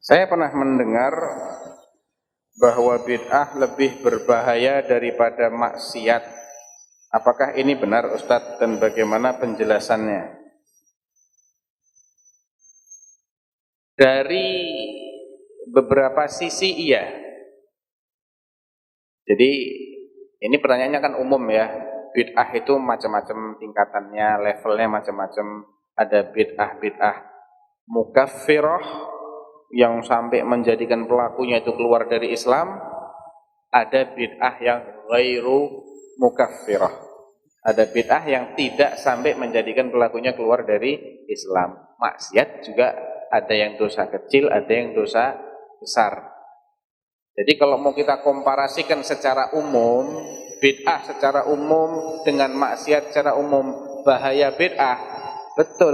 Saya pernah mendengar bahwa bid'ah lebih berbahaya daripada maksiat. Apakah ini benar Ustadz dan bagaimana penjelasannya? Dari beberapa sisi iya. Jadi ini pertanyaannya kan umum ya. Bid'ah itu macam-macam tingkatannya, levelnya macam-macam. Ada bid'ah mukaffirah yang sampai menjadikan pelakunya itu keluar dari Islam. Ada bid'ah yang ghairu mukaffirah. Ada bid'ah yang tidak sampai menjadikan pelakunya keluar dari Islam. Maksiat juga ada yang dosa kecil, ada yang dosa besar. Jadi kalau mau kita komparasikan secara umum, bid'ah secara umum dengan maksiat secara umum, bahaya bid'ah, betul.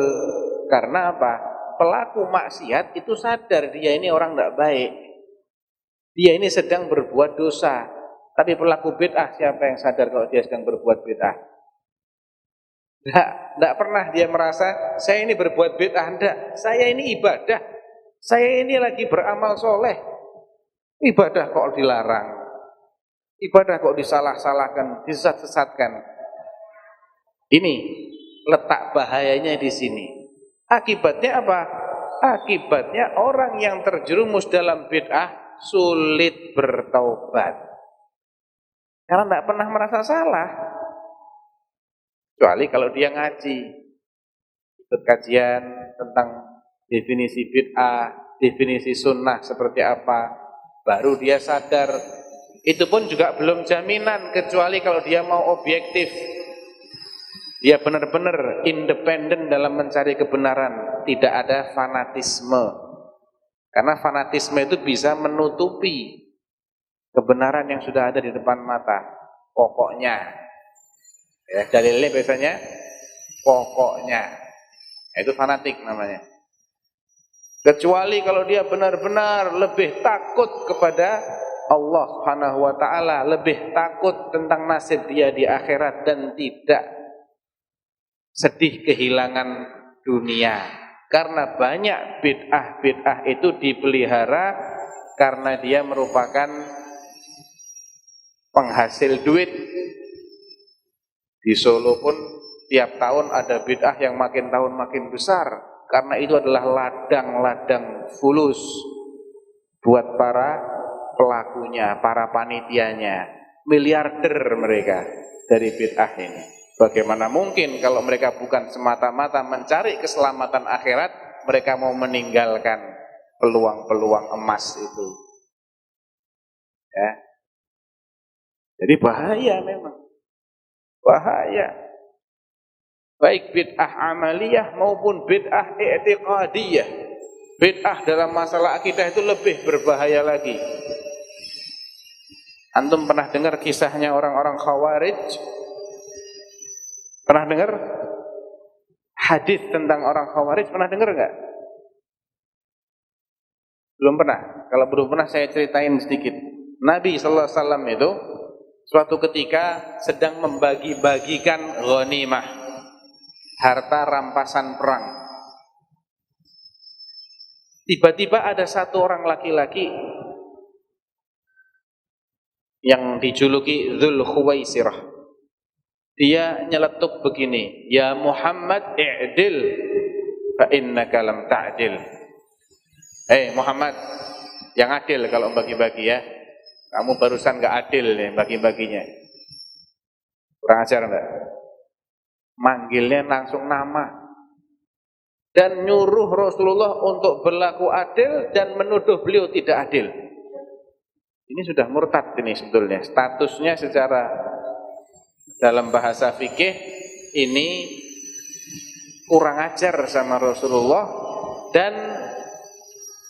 Karena apa? Pelaku maksiat itu sadar dia ini orang tidak baik. Dia ini sedang berbuat dosa. Tapi pelaku bid'ah, siapa yang sadar kalau dia sedang berbuat bid'ah? Tidak pernah dia merasa, saya ini berbuat bid'ah. Tidak, saya ini ibadah. Saya ini lagi beramal soleh. Ibadah kok dilarang. Ibadah kok disalah-salahkan, disesat-sesatkan. Ini letak bahayanya di sini. Akibatnya apa? Akibatnya orang yang terjerumus dalam bid'ah sulit bertaubat. Karena tidak pernah merasa salah. Kecuali kalau dia ngaji, ikut kajian tentang definisi bid'ah, definisi sunnah seperti apa, baru dia sadar. Itu pun juga belum jaminan, kecuali kalau dia mau objektif. Dia benar-benar independen dalam mencari kebenaran, tidak ada fanatisme. Karena fanatisme itu bisa menutupi kebenaran yang sudah ada di depan mata. Pokoknya, ya, dalilnya biasanya pokoknya, itu fanatik namanya. Kecuali kalau dia benar-benar lebih takut kepada Allah Subhanahu wa taala, lebih takut tentang nasib dia di akhirat dan tidak sedih kehilangan dunia. Karena banyak bid'ah itu dipelihara karena dia merupakan penghasil duit. Di Solo pun tiap tahun ada bid'ah yang makin tahun makin besar, karena itu adalah ladang-ladang fulus buat para pelakunya, para panitianya. Miliarder mereka dari bid'ah ini. Bagaimana mungkin kalau mereka bukan semata-mata mencari keselamatan akhirat, mereka mau meninggalkan peluang-peluang emas itu. Ya. Jadi bahaya memang. Bahaya. Baik bid'ah amaliyah maupun bid'ah i'tiqadiyah. Bid'ah dalam masalah akidah itu lebih berbahaya lagi. Antum pernah dengar kisahnya orang-orang Khawarij? Pernah dengar hadis tentang orang Khawarij? Pernah dengar enggak? Belum pernah. Kalau belum pernah saya ceritain sedikit. Nabi sallallahu alaihi wasallam itu suatu ketika sedang membagi-bagikan ghanimah, harta rampasan perang. Tiba-tiba ada satu orang laki-laki yang dijuluki Dzul Khuwaisirah. Dia nyeletuk begini, "Ya Muhammad i'dil fa innaka lam ta'dil." Muhammad, yang adil kalau bagi-bagi ya. Kamu barusan enggak adil nih bagi-baginya. Kurang ajar enggak? Manggilnya langsung nama. Dan nyuruh Rasulullah untuk berlaku adil dan menuduh beliau tidak adil. Ini sudah murtad ini sebetulnya. Statusnya secara dalam bahasa fikih ini kurang ajar sama Rasulullah dan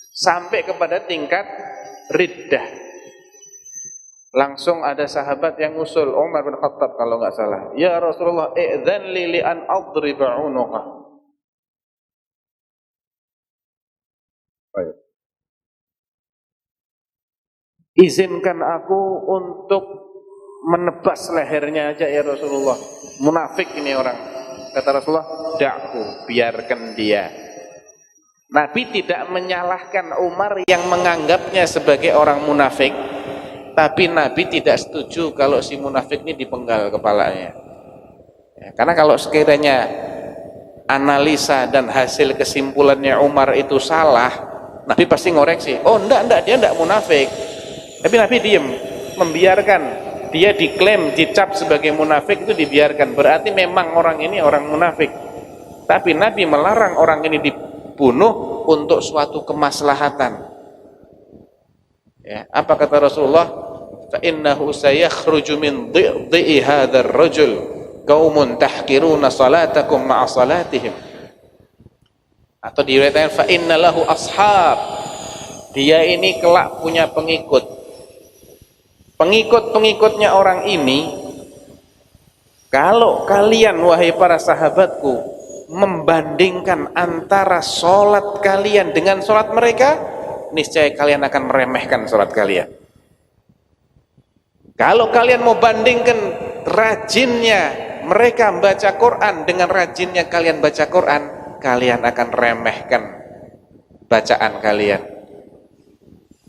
sampai kepada tingkat riddah. Langsung ada sahabat yang usul, Umar bin Khattab kalau enggak salah, "Ya Rasulullah, i'dzan li an adriba 'unuqah." Izinkan aku untuk menebas lehernya aja ya Rasulullah. Munafik ini orang. Kata Rasulullah, "Da'ku, biarkan dia." Nabi tidak menyalahkan Umar yang menganggapnya sebagai orang munafik, tapi Nabi tidak setuju kalau si munafik ini dipenggal kepalanya. Ya, karena kalau sekiranya analisa dan hasil kesimpulannya Umar itu salah, Nabi pasti ngoreksi. Oh enggak, dia enggak munafik. Tapi Nabi diem, membiarkan dia diklaim, dicap sebagai munafik, itu dibiarkan. Berarti memang orang ini orang munafik. Tapi Nabi melarang orang ini dibunuh untuk suatu kemaslahatan. Ya, apa kata Rasulullah? Fa innahu sayakhruju min dhi'i hadzal rajul qaumun tahqiruna salatakum ma'a salatihim. Atau diriwayatkan fa innalahu ashab. Dia ini kelak punya pengikut. Pengikut-pengikutnya orang ini, kalau kalian wahai para sahabatku membandingkan antara sholat kalian dengan sholat mereka, niscaya kalian akan meremehkan sholat kalian. Kalau kalian mau bandingkan rajinnya mereka membaca Quran dengan rajinnya kalian baca Quran, kalian akan remehkan bacaan kalian.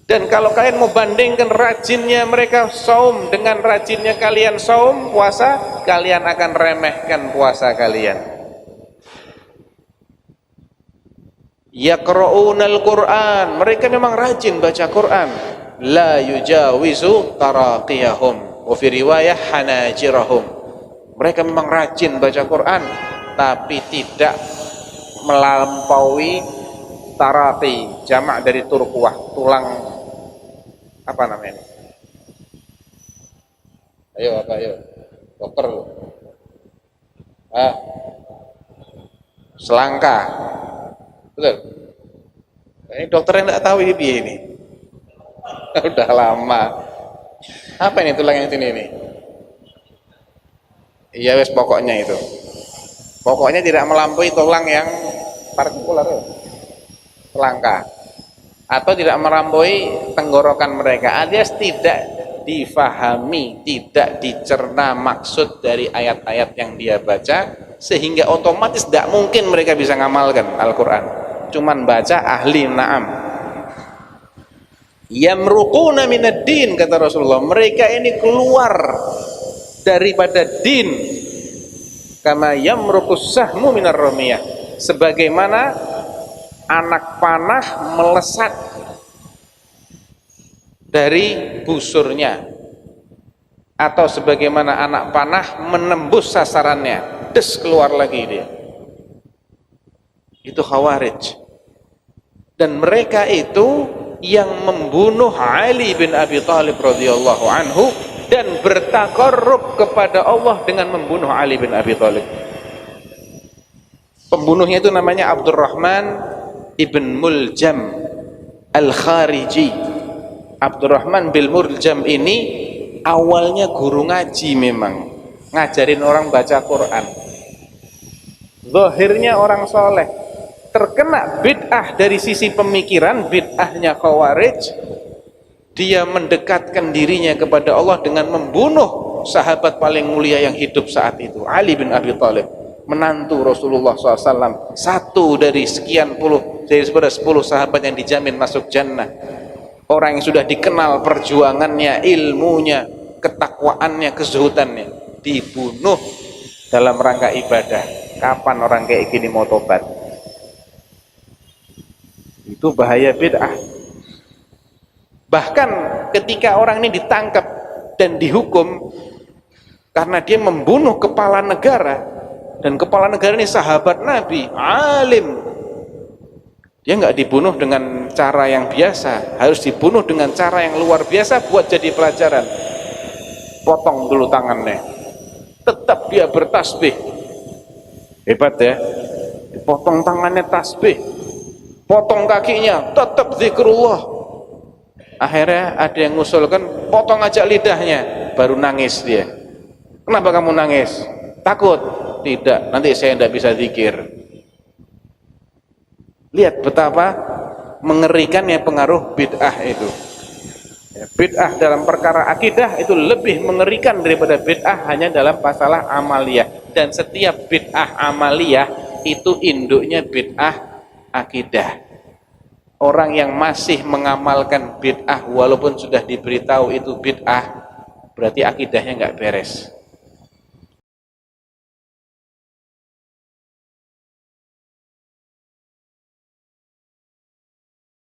Dan kalau kalian mau bandingkan rajinnya mereka saum dengan rajinnya kalian saum, puasa, kalian akan remehkan puasa kalian. Yaqra'unal Qur'an, mereka memang rajin baca Quran. La yujawizu taraqiyahum, wa fi riwayah hanajirahum. Mereka memang rajin baca Quran, tapi tidak melampaui taraqi, jamak dari turquwah, tulang apa namanya? Ayo, dokter. Selangka. Betul. Ini dokter yang tidak tahu ini. Udah lama. Apa ini tulang yang sini ini? Iya wes pokoknya itu. Pokoknya tidak melampaui tulang yang partikular, selangka. Atau tidak melampaui tenggorokan mereka, alias tidak difahami, tidak dicerna maksud dari ayat-ayat yang dia baca, sehingga otomatis tidak mungkin mereka bisa ngamalkan Al-Quran. Cuman baca ahli na'am. Yamruquna minad din, kata Rasulullah, mereka ini keluar daripada din, kama yamruqus sahmu minar ramiyah, sebagaimana anak panah melesat dari busurnya, atau sebagaimana anak panah menembus sasarannya, des keluar lagi dia. Itu Khawarij. Dan mereka itu yang membunuh Ali bin Abi Thalib radhiyallahu anhu dan bertaqarrub kepada Allah dengan membunuh Ali bin Abi Thalib. Pembunuhnya itu namanya Abdurrahman Ibn Muljam Al-Khariji. Abdurrahman bin Muljam ini awalnya guru ngaji, memang ngajarin orang baca Quran. Zahirnya orang soleh, terkena bid'ah dari sisi pemikiran, bid'ahnya Khawarij. Dia mendekatkan dirinya kepada Allah dengan membunuh sahabat paling mulia yang hidup saat itu, Ali bin Abi Thalib, menantu Rasulullah SAW, satu dari sekian puluh, dari 10 sahabat yang dijamin masuk jannah. Orang yang sudah dikenal perjuangannya, ilmunya, ketakwaannya, kezuhudannya, dibunuh dalam rangka ibadah. Kapan orang kayak gini mau tobat? Itu bahaya bid'ah. Bahkan ketika orang ini ditangkap dan dihukum karena dia membunuh kepala negara, dan kepala negara ini sahabat Nabi, alim, dia nggak dibunuh dengan cara yang biasa, harus dibunuh dengan cara yang luar biasa buat jadi pelajaran. Potong dulu tangannya, tetap dia bertasbih, hebat ya. Potong tangannya tasbih, potong kakinya tetap zikrullah. Akhirnya ada yang ngusulkan potong aja lidahnya, baru nangis dia. Kenapa kamu nangis? Takut? Tidak, nanti saya tidak bisa zikir. Lihat betapa mengerikannya pengaruh bid'ah itu. Bid'ah dalam perkara akidah itu lebih mengerikan daripada bid'ah hanya dalam masalah amaliyah. Dan setiap bid'ah amaliyah itu induknya bid'ah akidah. orang yang masih mengamalkan bid'ah walaupun sudah diberitahu itu bid'ah, berarti akidahnya nggak beres.